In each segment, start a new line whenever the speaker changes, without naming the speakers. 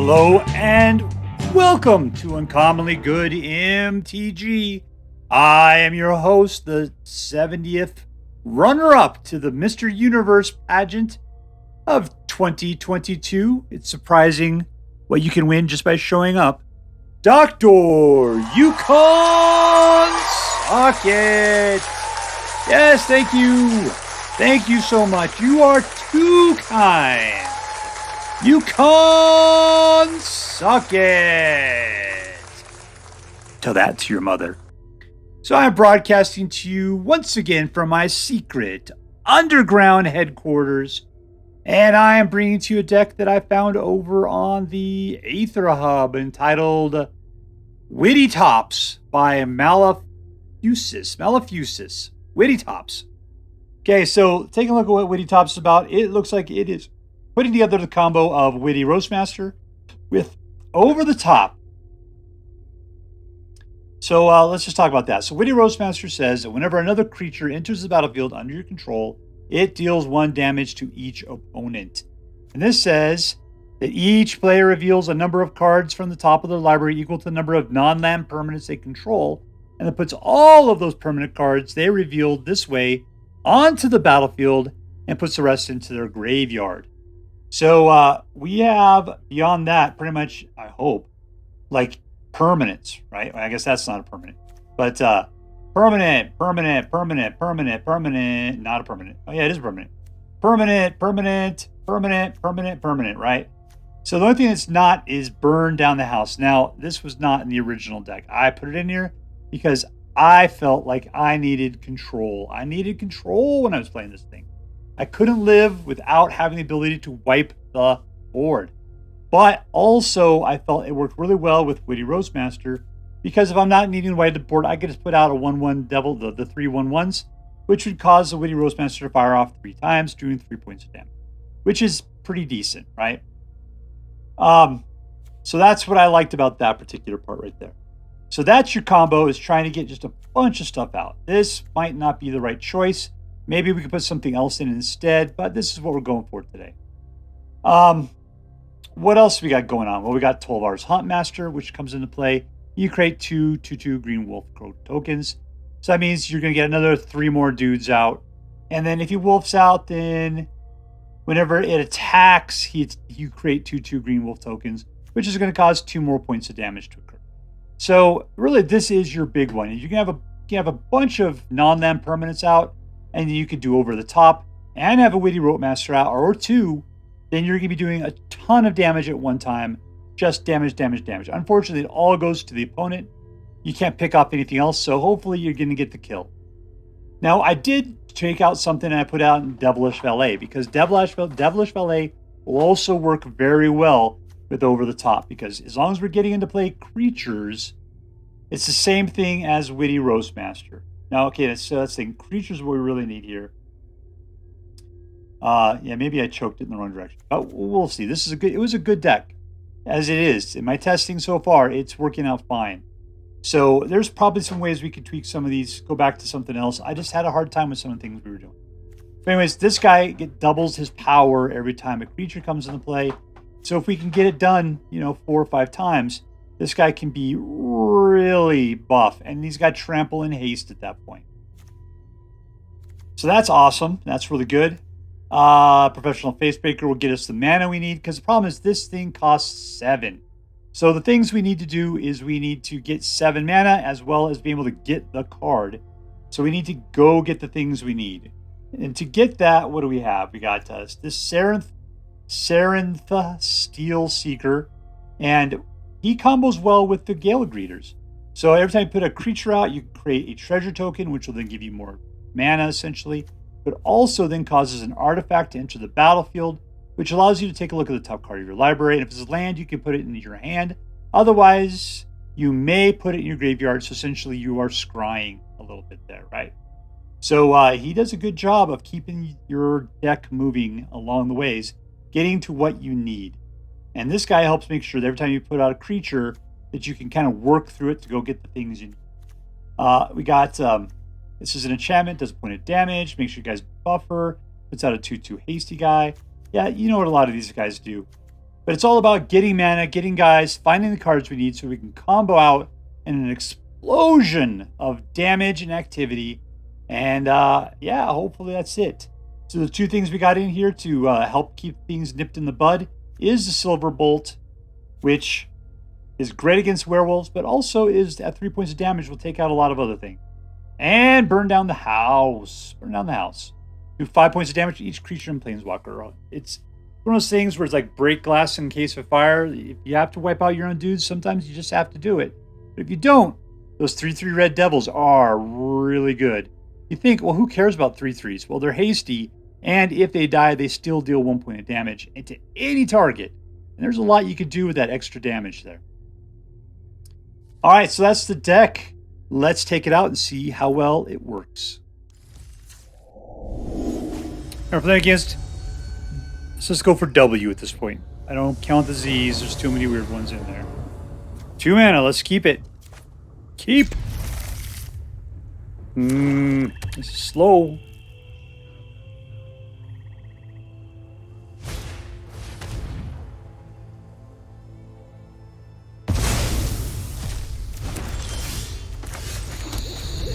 Hello and welcome to Uncommonly Good MTG. I am your host, the 70th runner-up to the Mr. Universe pageant of 2022. It's surprising what you can win just by showing up. Dr. Yukon Socket. Yes, thank you. Thank you so much. You are too kind. Yukon Socket. Tell that to your mother. So I'm broadcasting to you once again from my secret underground headquarters. And I am bringing to you a deck that I found over on the Aether Hub entitled Witty Tops by Malaphusis. Witty Tops. Okay, so taking a look at what Witty Tops is about, it looks like it is putting together the combo of Witty Roastmaster with Over the Top. So let's just talk about that. So Witty Roastmaster says that whenever another creature enters the battlefield under your control, it deals 1 damage to each opponent. And this says that each player reveals a number of cards from the top of their library equal to the number of non-land permanents they control, and then puts all of those permanent cards they revealed this way onto the battlefield and puts the rest into their graveyard. So we have, beyond that, pretty much, I hope, like permanents, right? I guess that's not a permanent. But permanent, not a permanent. Oh yeah, it is permanent. Permanent, right? So the only thing that's not is burn down the house. Now, this was not in the original deck. I put it in here because I felt like I needed control. I needed control when I was playing this thing. I couldn't live without having the ability to wipe the board. But also, I felt it worked really well with Witty Roastmaster because if I'm not needing to wipe the board, I could just put out a 1/1 devil, the 3 1/1s, which would cause the Witty Roastmaster to fire off 3 times, doing 3 points of damage, which is pretty decent, right? So that's what I liked about that particular part right there. So that's your combo, is trying to get just a bunch of stuff out. This might not be the right choice. Maybe we could put something else in instead, but this is what we're going for today. What else we got going on? Well, we got Tovolar's Huntmaster, which comes into play. You create 2 2/2 green wolf tokens. So that means you're going to get another 3 more dudes out. And then if he wolfs out, then whenever it attacks, you create 2 green wolf tokens, which is going to cause 2 more points of damage to occur. So really, this is your big one. You can have a bunch of non-land permanents out, and you could do Over the Top and have a Witty Roastmaster out, or 2. Then you're going to be doing a ton of damage at one time. Just damage. Unfortunately, it all goes to the opponent. You can't pick up anything else, so hopefully you're going to get the kill. Now, I did take out something I put out in Devilish Valet, because Devilish Valet will also work very well with Over the Top, because as long as we're getting into play creatures, it's the same thing as Witty Roastmaster. Now, okay, so that's the thing. Creatures are what we really need here. Yeah, maybe I choked it in the wrong direction. But we'll see. It was a good deck. As it is. In my testing so far, it's working out fine. So there's probably some ways we could tweak some of these, go back to something else. I just had a hard time with some of the things we were doing. But anyways, this guy doubles his power every time a creature comes into play. So if we can get it done, 4 or 5 times, this guy can be really buff. And he's got trample and haste at that point. So that's awesome. That's really good. Professional Facebreaker will get us the mana we need, because the problem is this thing costs 7. So the things we need to do is we need to get 7 mana as well as being able to get the card. So we need to go get the things we need. And to get that, what do we have? We got this Sarinth Steelseeker, and he combos well with the Gala Greeters. So every time you put a creature out, you create a treasure token, which will then give you more mana essentially, but also then causes an artifact to enter the battlefield, which allows you to take a look at the top card of your library. And if it's land, you can put it into your hand. Otherwise, you may put it in your graveyard. So essentially, you are scrying a little bit there, right? So he does a good job of keeping your deck moving along the ways, getting to what you need. And this guy helps make sure that every time you put out a creature, that you can kind of work through it to go get the things you need. We got... this is an enchantment, does a point of damage, make sure you guys buffer, puts out a 2/2 hasty guy. Yeah, you know what a lot of these guys do. But it's all about getting mana, getting guys, finding the cards we need so we can combo out in an explosion of damage and activity. And yeah, hopefully that's it. So the two things we got in here to help keep things nipped in the bud is the Silver Bolt, which is great against werewolves, but also is at 3 points of damage, will take out a lot of other things. And burn down the house. Burn down the house. Do 5 points of damage to each creature and planeswalker. It's one of those things where it's like break glass in case of fire. If you have to wipe out your own dudes, sometimes you just have to do it. But if you don't, those 3/3 red devils are really good. You think, well, who cares about 3/3s? Well, they're hasty, and if they die, they still deal 1 point of damage into any target. And there's a lot you could do with that extra damage there. All right, so that's the deck. Let's take it out and see how well it works. Now, for that against, let's just go for W at this point. I don't count the Z's. There's too many weird ones in there. 2 mana. Let's keep it. Keep. This is slow.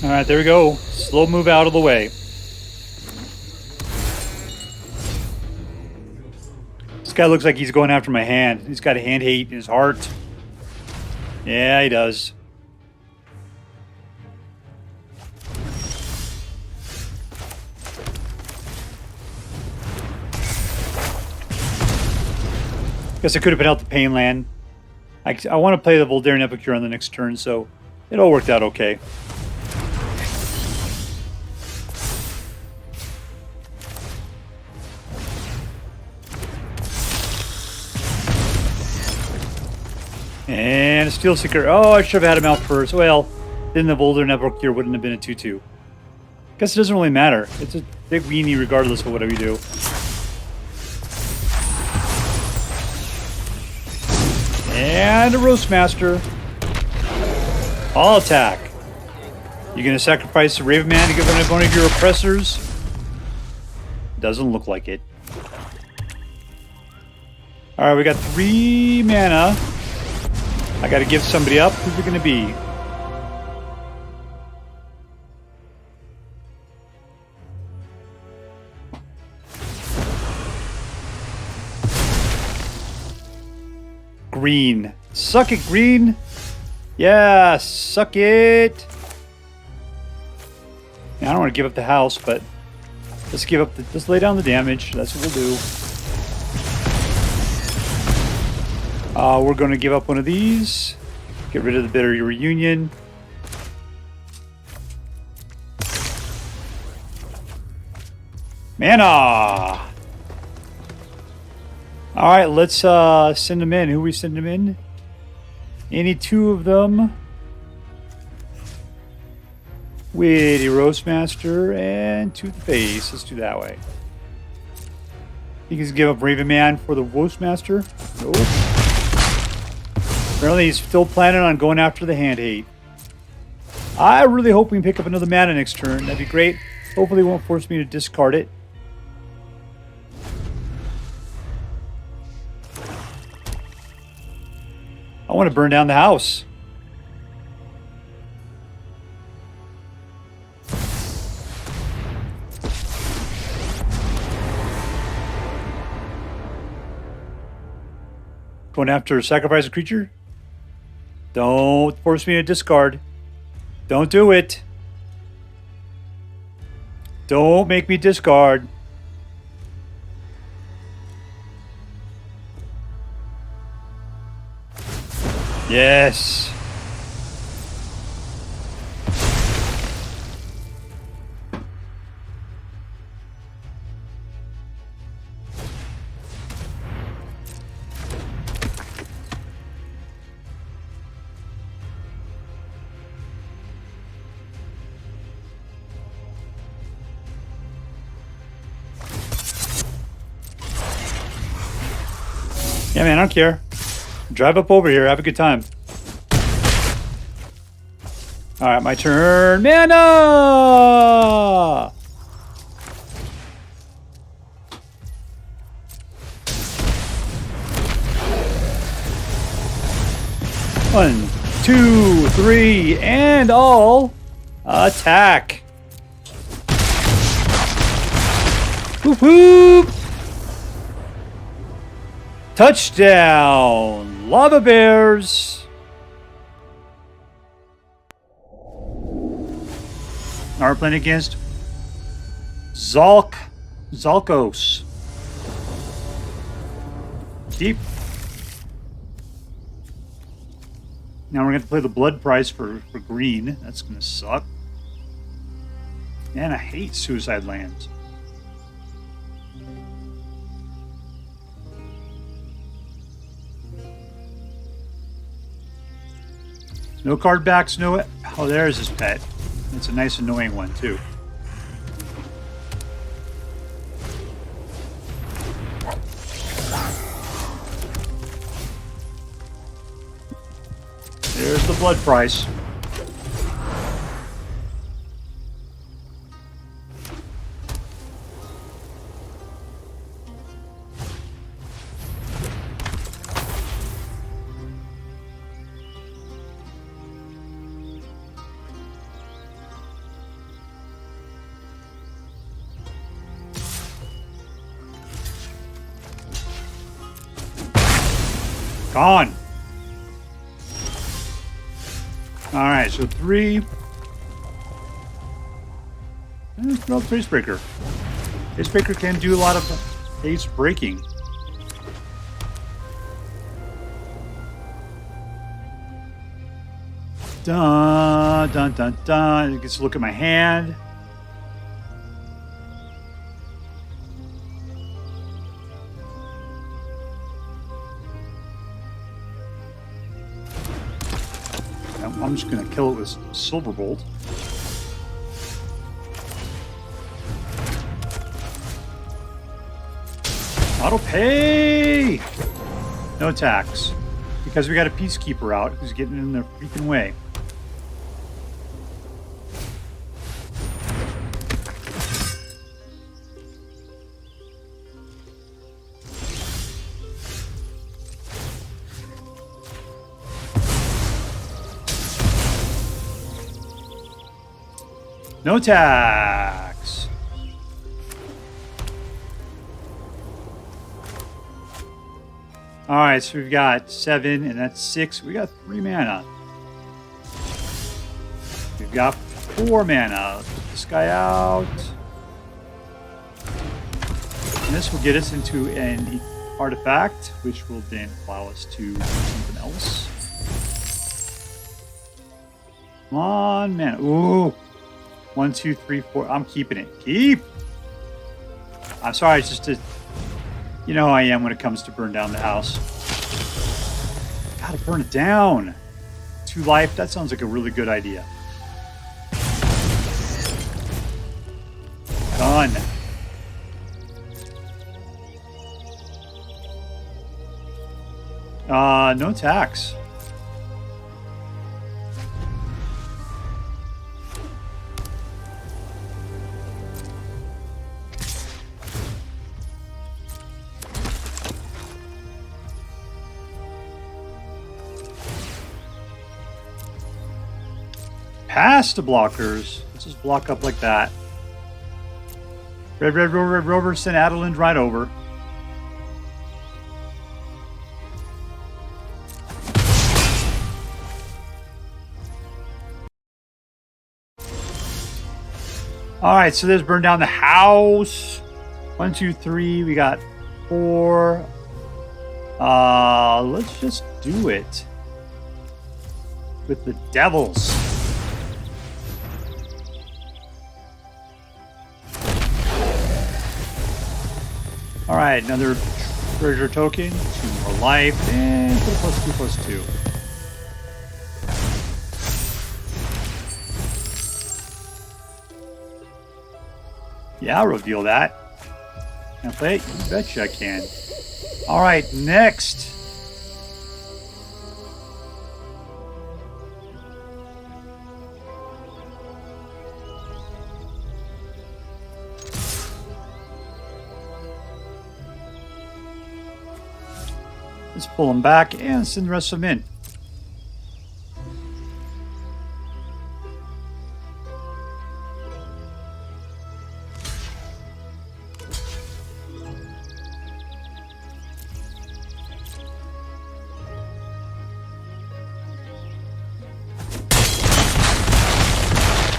All right, there we go. Slow move out of the way. This guy looks like he's going after my hand. He's got a hand hate in his heart. Yeah, he does. Guess I could have been out the pain land. I want to play the Voldaren Epicure on the next turn, so it all worked out okay. And a Steelseeker. Oh, I should have had him out first. Well, then the Voldaren Epicure wouldn't have been a 2/2. Guess it doesn't really matter. It's a big weenie regardless of whatever you do. And a Roastmaster. All attack. You gonna sacrifice the Raven Man to get one of your oppressors? Doesn't look like it. Alright, we got 3 mana. I gotta give somebody up. Who's it gonna be? Green. Suck it, green. Yeah, suck it. Yeah, I don't want to give up the house, but let's give up let's lay down the damage. That's what we'll do. We're going to give up one of these. Get rid of the Bitter Reunion. Mana! Alright, let's send them in. Who we send them in? Any 2 of them. Witty Roastmaster and to the face. Let's do that way. You can give up Raven Man for the Roastmaster. Nope. Apparently he's still planning on going after the hand hate. I really hope we can pick up another mana next turn. That'd be great. Hopefully it won't force me to discard it. I want to burn down the house. Going after sacrifice a creature? Don't force me to discard. Don't do it. Don't make me discard. Yes. Yeah, man, I don't care. Drive up over here. Have a good time. All right, my turn. Mana! 1, 2, 3, and all attack. Whoop whoop! Touchdown, Lava Bears. Now we're playing against Zalkos. Deep. Now we're going to play the blood price for green. That's going to suck. Man, I hate suicide lands. No card backs, no... Oh, there's his pet. It's a nice annoying one, too. There's the blood price. Gone. All right, so 3. No, Facebreaker. Facebreaker can do a lot of face breaking. Dun dun dun dun. You get to look at my hand. I'm just going to kill it with Silverbolt. Auto pay! No attacks. Because we got a Peacekeeper out who's getting in the freaking way. No tax. All right, so we've got 7, and that's 6. We got 3 mana. We've got 4 mana. Let's put this guy out. And this will get us into an artifact, which will then allow us to do something else. Come on, man. Ooh. 1, 2, 3, 4. I'm keeping it. Keep. I'm sorry. It's just a... You know how I am when it comes to burn down the house. Gotta burn it down. 2 life. That sounds like a really good idea. Done. No tax. Past the blockers. Let's just block up like that. Red Rover, send Adelind right over. Alright, so there's burn down the house. 1, 2, 3. We got 4. Let's just do it. With the devils. Alright, another treasure token, 2 more life, and put a +2/+2. Yeah, I'll reveal that. Can I play it? You betcha I can. Alright, next. Let's pull them back and send the rest of them in.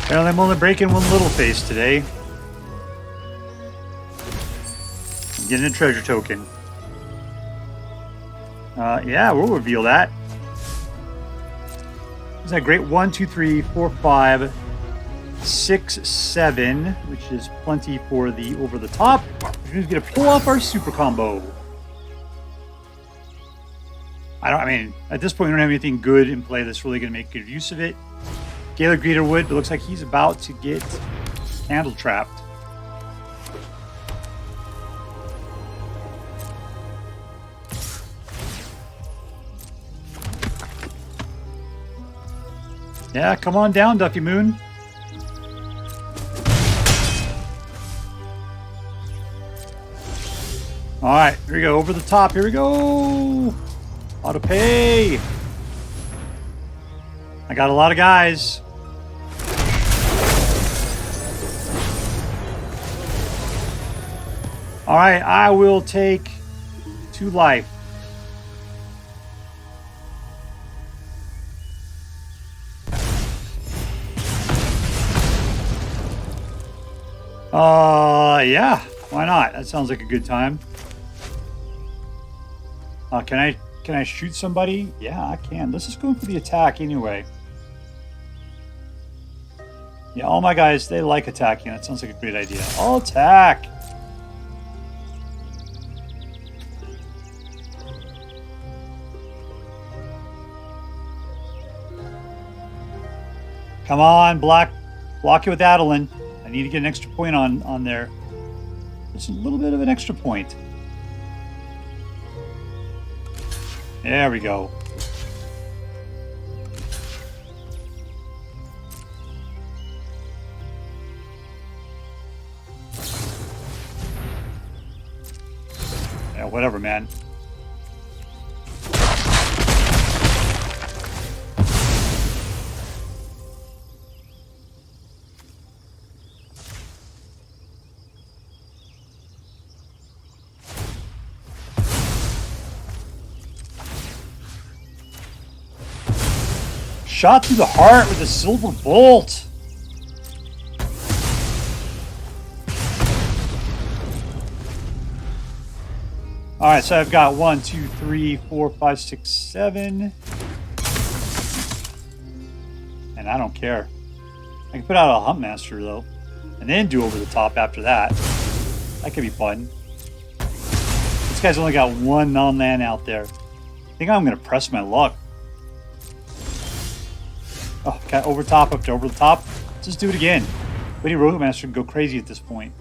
Apparently I'm only breaking one little face today. I'm getting a treasure token. Yeah, we'll reveal that. Is that great? 1, 2, 3, 4, 5, 6, 7, which is plenty for the over the top. We're just gonna pull off our super combo. I mean, at this point, we don't have anything good in play that's really gonna make good use of it. Gala Greeter would, but it looks like he's about to get handle trapped. Yeah, come on down, Duffy Moon. All right, here we go. Over the top. Here we go. Auto pay. I got a lot of guys. All right, I will take 2 life. Yeah, why not? That sounds like a good time. Can I shoot somebody? Yeah, I can. Let's just go for the attack anyway. Yeah, all my guys, they like attacking. That sounds like a great idea. I'll attack. Come on, block it with Adeline. I need to get an extra point on there. Just a little bit of an extra point. There we go. Yeah, whatever, man. Shot through the heart with a silver bolt. All right, so I've got 1, 2, 3, 4, 5, 6, 7. And I don't care. I can put out a Huntmaster, though. And then do over the top after that. That could be fun. This guy's only got 1 non-land out there. I think I'm going to press my luck. Oh, got over top up to over the top. Let's just do it again. Witty Roastmaster can go crazy at this point.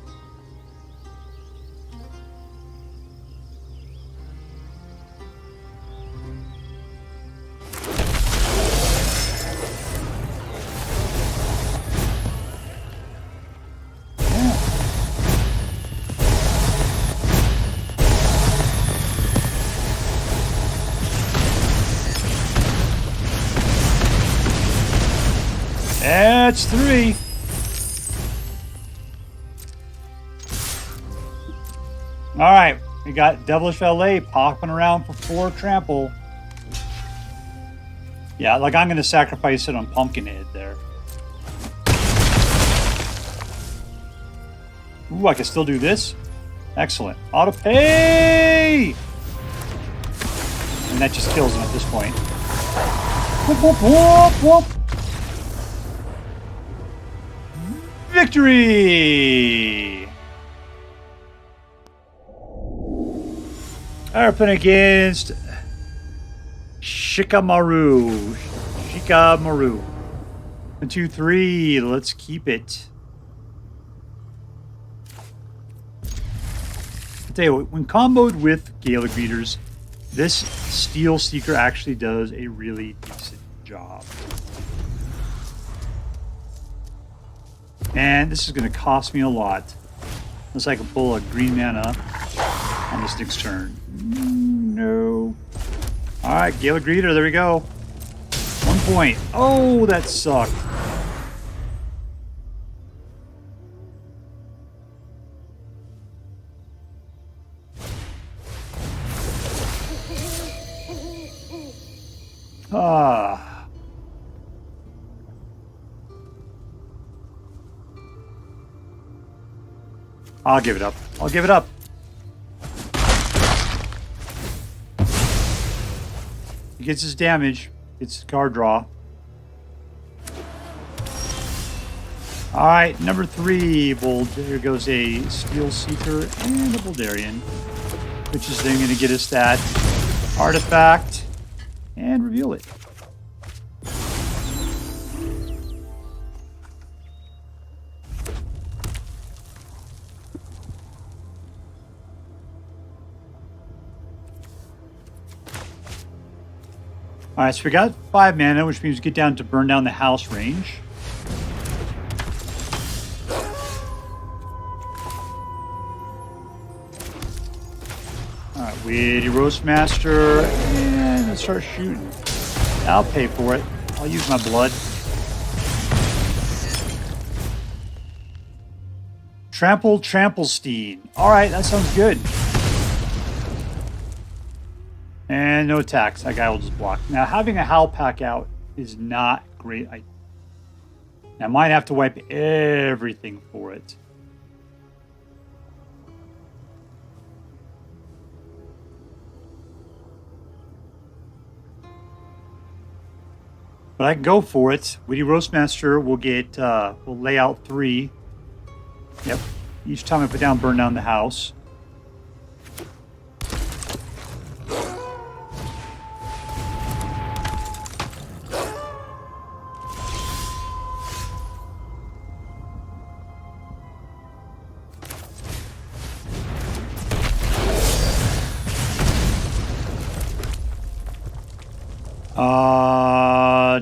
That's 3. All right, we got Devilish Valet popping around for 4 trample. Yeah, like I'm going to sacrifice it on Pumpkinhead there. Ooh, I can still do this. Excellent. Auto pay! And that just kills him at this point. Whoop, whoop, whoop, whoop. Victory! We're playing against Shikamaru. 1, 2, 3. Let's keep it. I'll tell you what, when comboed with Gala Greeters, this Steelseeker actually does a really decent job. And this is going to cost me a lot. Unless I can pull a green mana on this next turn. No. Alright, Gala Greeter, there we go. 1 point. Oh, that sucked. I'll give it up. I'll give it up. He gets his damage. Gets his card draw. Alright, number 3. There goes a Steelseeker and a Voldaren. Which is then going to get us that artifact and reveal it. Alright, so we got 5 mana, which means we get down to burn down the house range. Alright, Witty Roastmaster, and let's start shooting. I'll pay for it. I'll use my blood. Tramplestein. Alright, that sounds good. And no attacks. That guy will just block. Now, having a Howl Pack out is not great. I might have to wipe everything for it. But I can go for it. Witty Roastmaster will get, will lay out 3. Yep. Each time I put down, burn down the house.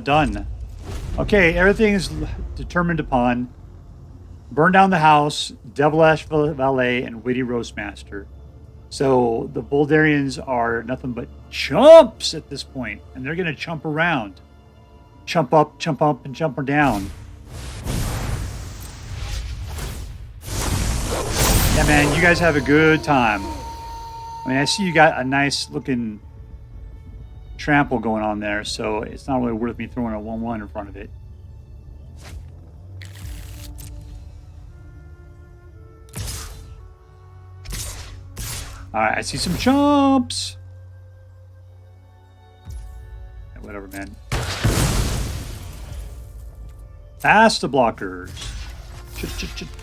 Done. Okay, everything is determined upon. Burn down the house, Devilish Valet, and Witty Roastmaster. So the Voldarians are nothing but chumps at this point, and they're going to chump around. Chump up, and chump down. Yeah, man, you guys have a good time. I mean, I see you got a nice looking trample going on there, so it's not really worth me throwing a 1/1 in front of it. Alright, I see some chumps. Yeah, whatever, man. Past the blockers.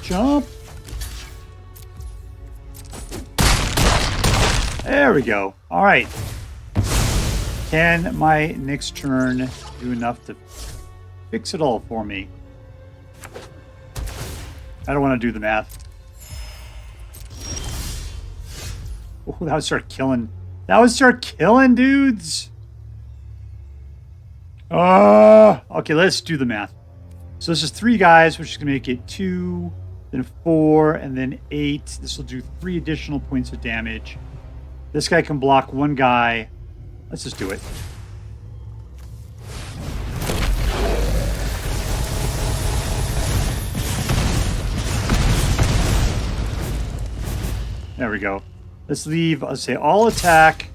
Jump. There we go. Alright. Can my next turn do enough to fix it all for me? I don't want to do the math. Oh, that would start killing. That would start killing dudes. Okay, let's do the math. So this is 3 guys, which is going to make it 2, then 4, and then 8. This will do 3 additional points of damage. This guy can block 1 guy. Let's just do it. There we go. Let's leave, let's say all attack.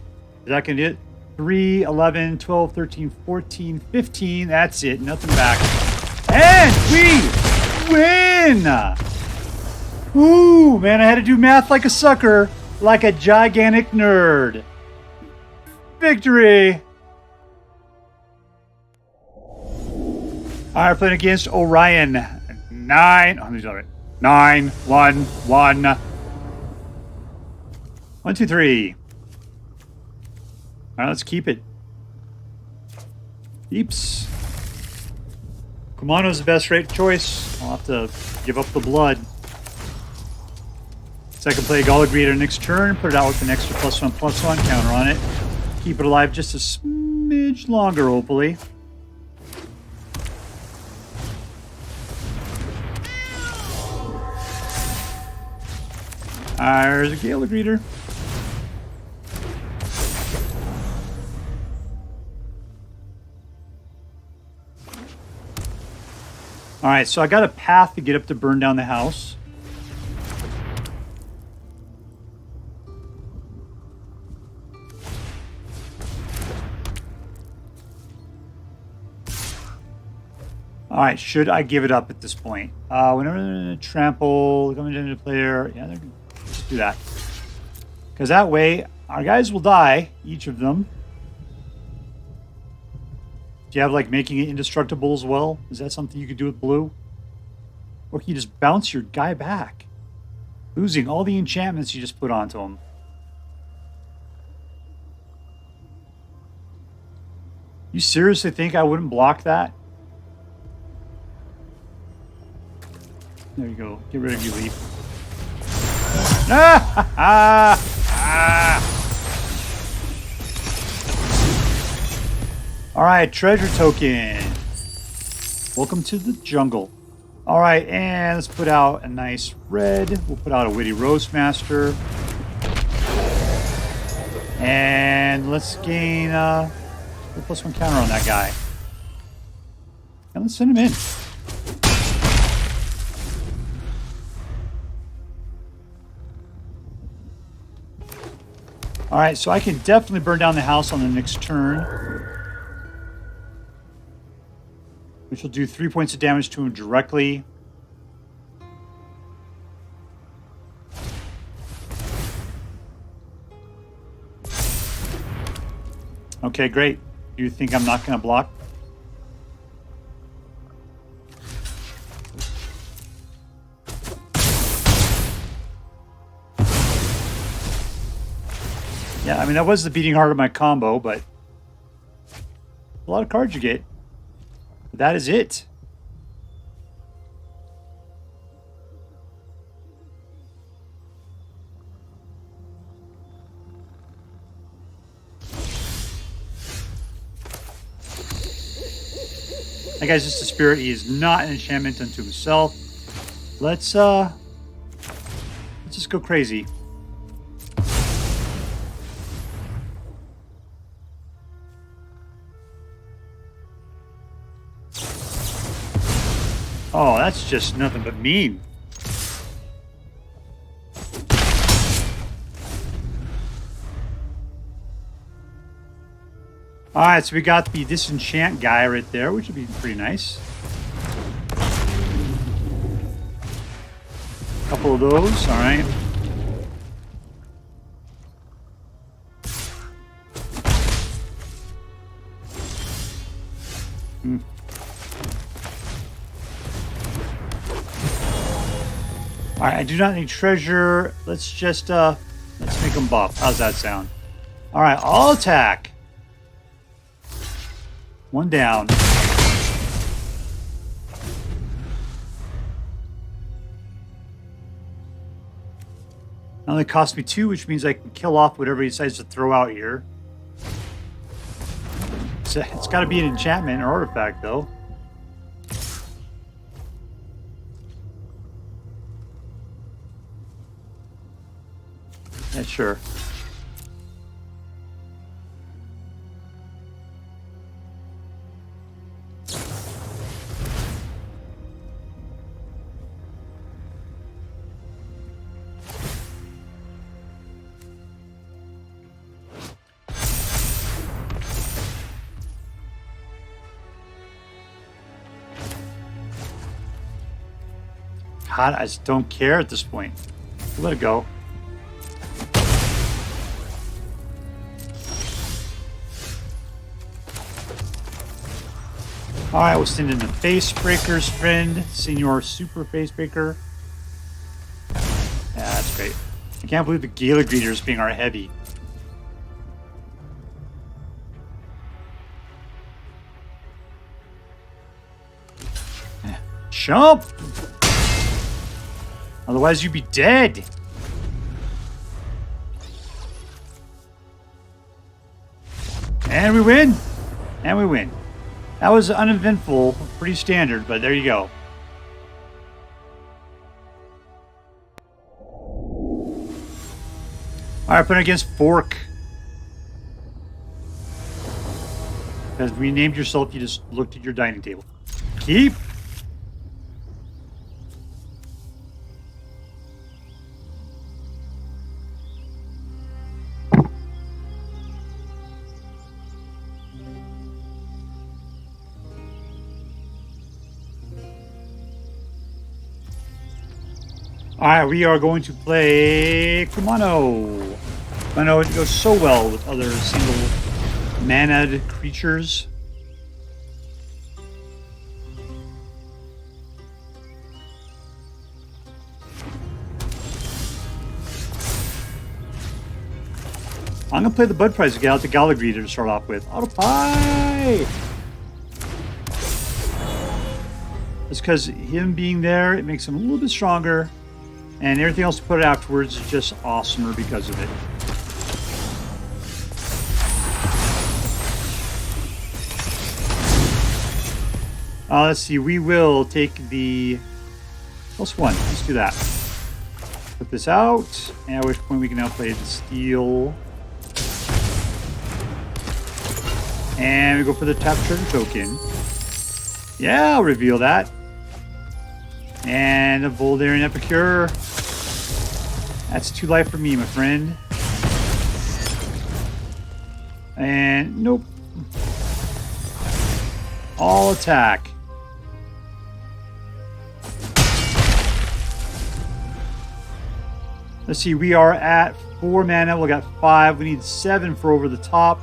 Is that going to do it? 3, 11, 12, 13, 14, 15. That's it. Nothing back. And we win! Ooh, man, I had to do math like a sucker. Like a gigantic nerd. Victory! Alright, playing against Orion. 9. Oh, sorry. 9, 1, 1. 1, 2, 3. Alright, let's keep it. Beeps. Kumano's the best rate choice. I'll have to give up the blood. So I can play Gala Greeters next turn, put it out with an extra +1/+1 counter on it. Keep it alive just a smidge longer, hopefully. There's a Gala Greeter. Alright, so I got a path to get up to burn down the house. All right, should I give it up at this point? Whenever trample coming into the player, yeah, let's do that. Because that way, our guys will die, each of them. Do you have like making it indestructible as well? Is that something you could do with blue? Or can you just bounce your guy back, losing all the enchantments you just put onto him? You seriously think I wouldn't block that? There you go. Get rid of you, Leaf. Ah! Ah! Ah! All right, treasure token. Welcome to the jungle. All right, and let's put out a nice red. We'll put out a Witty Roastmaster. And let's gain a +1 counter on that guy. And let's send him in. All right, so I can definitely burn down the house on the next turn, which will do 3 points of damage to him directly. Okay, great. You think I'm not going to block? Yeah, I mean, that was the beating heart of my combo, but a lot of cards you get. But that is it. That guy's just a spirit. He is not an enchantment unto himself. Let's just go crazy. Oh, that's just nothing but mean. All right, so we got the disenchant guy right there, which would be pretty nice. A couple of those, all right. All right, I do not need treasure. Let's just let's make them buff. How's that sound? All right, all attack. One down. Now only cost me 2, which means I can kill off whatever he decides to throw out here. So it's got to be an enchantment or artifact, though. Yeah, sure. God, I just don't care at this point. Let it go. Alright, we'll send in the Face Breaker's friend, Senor Super Face Breaker. Yeah, that's great. I can't believe the Gala Greeters being our heavy. Jump! Otherwise, you'd be dead. And we win. And we win. That was uneventful, pretty standard, but there you go. Alright, putting against Fork. Because when you named yourself, you just looked at your dining table. Keep. All right, we are going to play Kumano. I know it goes so well with other single mana creatures. I'm going to play the Bud Prize to get out the Gala Greeters to start off with. Auto Pie! Just because him being there, it makes him a little bit stronger. And everything else to put afterwards is just awesomer because of it. Let's see, we will take the +1. Let's do that. Put this out, and at which point we can now play the Steel. And we go for the tap treasure token. Yeah, I'll reveal that. And a Voldaren Epicure. That's 2 life for me, my friend. And nope. All attack. Let's see, we are at 4 mana. We got 5. We need 7 for over the top.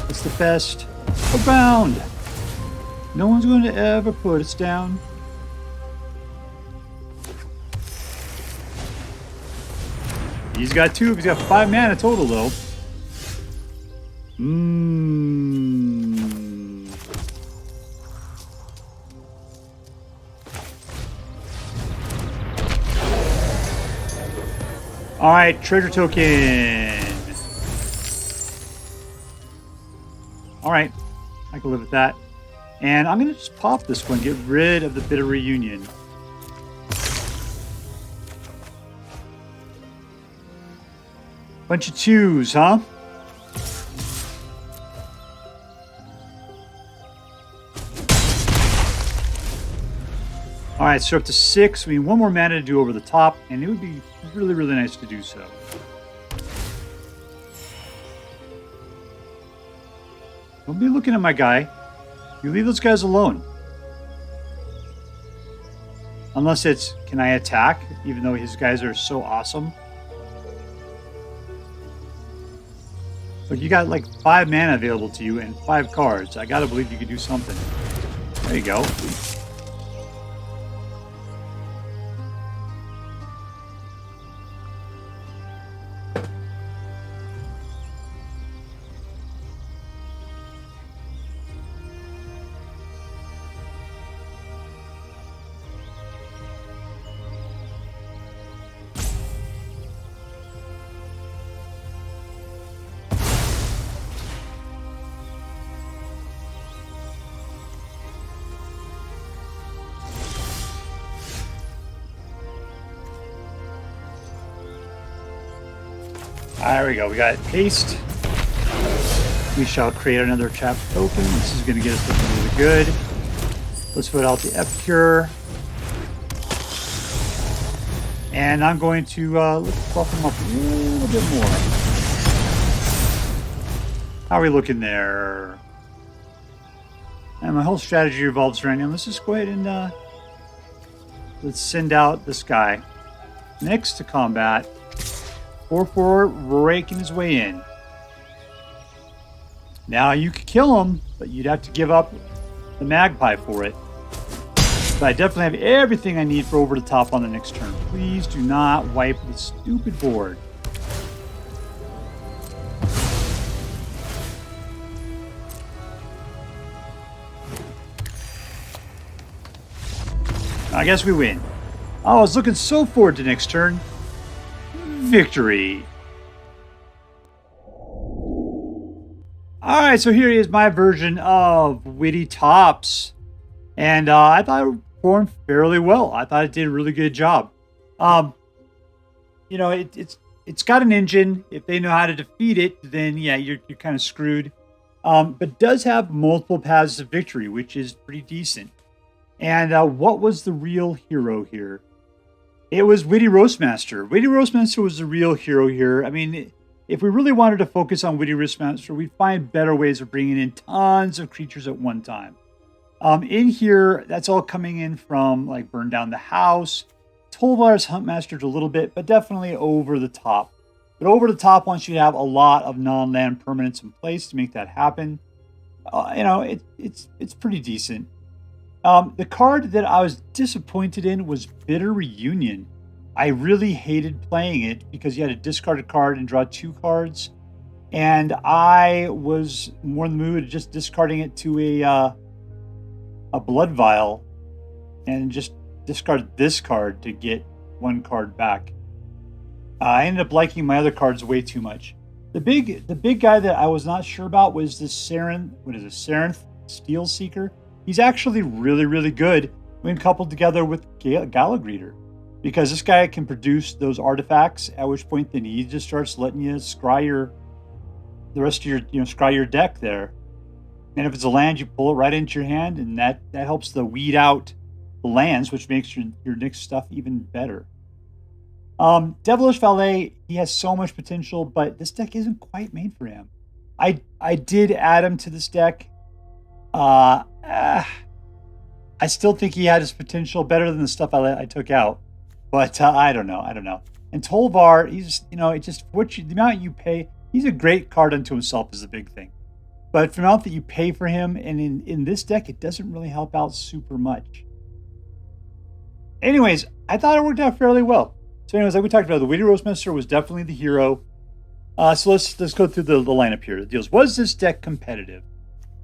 It's the best. Abound. No one's going to ever put us down. He's got 2. He's got 5 mana total, though. All right, treasure token. All right, I can live with that. And I'm going to just pop this one, get rid of the Bitter Reunion. Bunch of 2s, huh? All right, so up to 6. We need 1 more mana to do over the top, and it would be really, really nice to do so. Don't be looking at my guy. You leave those guys alone. Unless it's, can I attack? Even though his guys are so awesome. Look, you got like 5 mana available to you and 5 cards. I gotta believe you could do something. There you go. There we go. We got paste. We shall create another trap token. This is going to get us looking really good. Let's put out the Epicure. And I'm going to let's buff him up a little bit more. How are we looking there? And my whole strategy revolves around him. Let's just go ahead and let's send out this guy. Next to combat. 4/4 raking his way in. Now you could kill him, but you'd have to give up the magpie for it. But I definitely have everything I need for over the top on the next turn. Please do not wipe the stupid board. I guess we win. Oh, I was looking so forward to next turn. Victory. Alright, so here is my version of Witty Tops. And I thought it performed fairly well. I thought it did a really good job. You know, it's got an engine. If they know how to defeat it, then yeah, you're kind of screwed. But it does have multiple paths of victory, which is pretty decent. And what was the real hero here? It was Witty Roastmaster. Witty Roastmaster was the real hero here. I mean, if we really wanted to focus on Witty Roastmaster, we'd find better ways of bringing in tons of creatures at one time. In here, that's all coming in from like Burn Down the House. Tovolar's Huntmaster's a little bit, but definitely over the top. But over the top wants you to have a lot of non-land permanents in place to make that happen. It's pretty decent. The card that I was disappointed in was Bitter Reunion. I really hated playing it because you had to discard a card and draw 2 cards. And I was more in the mood of just discarding it to a Blood Vial and just discard this card to get 1 card back. I ended up liking my other cards way too much. The big guy that I was not sure about was this Sarinth Steelseeker. He's actually really, really good when coupled together with Gala Greeter, because this guy can produce those artifacts, at which point then he just starts letting you scry the rest of your scry your deck there. And if it's a land, you pull it right into your hand, and that helps to weed out the lands, which makes your next stuff even better. Devilish Valet, he has so much potential, but this deck isn't quite made for him. I did add him to this deck. I still think he had his potential better than the stuff I took out, but I don't know. And Tovolar, he's the amount you pay. He's a great card unto himself is the big thing, but for the amount that you pay for him, and in this deck, it doesn't really help out super much. Anyways, I thought it worked out fairly well. So anyways, like we talked about, the Witty Roastmaster was definitely the hero. So let's go through the lineup here. The deals, was this deck competitive?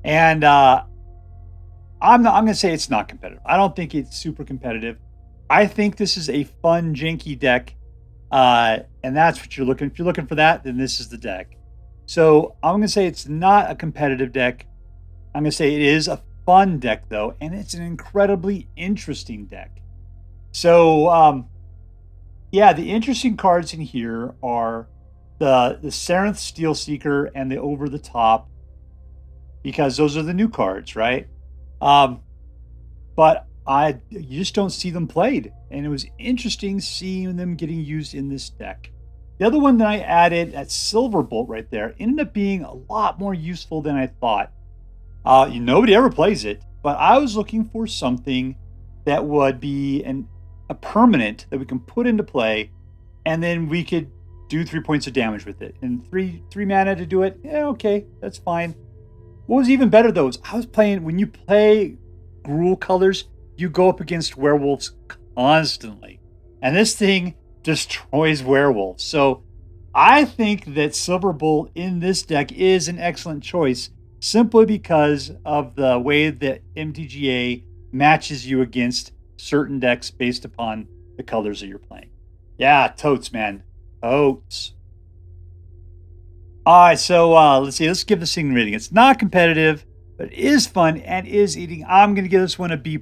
And I'm going to say it's not competitive. I don't think it's super competitive. I think this is a fun, janky deck. And that's what you're looking. If you're looking for that, then this is the deck. So I'm going to say it's not a competitive deck. I'm going to say it is a fun deck, though. And it's an incredibly interesting deck. So, yeah, the interesting cards in here are the Sarinth Steelseeker and the Over the Top, because those are the new cards, right? But you just don't see them played, and it was interesting seeing them getting used in this deck. The other one that I added, that Silverbolt right there, ended up being a lot more useful than I thought. Nobody ever plays it, but I was looking for something that would be a permanent that we can put into play, and then we could do 3 points of damage with it. And three mana to do it, yeah, okay, that's fine. What was even better, though, is I was playing, when you play Gruul colors, you go up against werewolves constantly. And this thing destroys werewolves. So I think that Silverbolt in this deck is an excellent choice, simply because of the way that MTGA matches you against certain decks based upon the colors that you're playing. Yeah, totes, man. Totes. All right, so let's see. Let's give this thing a rating. It's not competitive, but it is fun and is eating. I'm going to give this one a B+.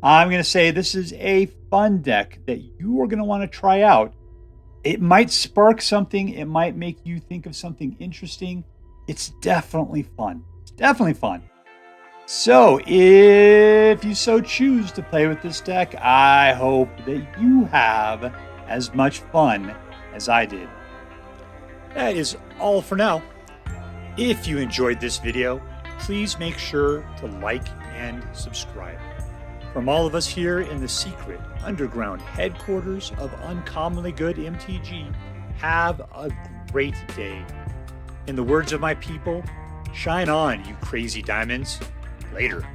I'm going to say this is a fun deck that you are going to want to try out. It might spark something. It might make you think of something interesting. It's definitely fun. It's definitely fun. So, if you so choose to play with this deck, I hope that you have as much fun as I did. That is all for now. If you enjoyed this video, please make sure to like and subscribe. From all of us here in the secret underground headquarters of Uncommonly Good MTG, have a great day. In the words of my people, shine on, you crazy diamonds. Later.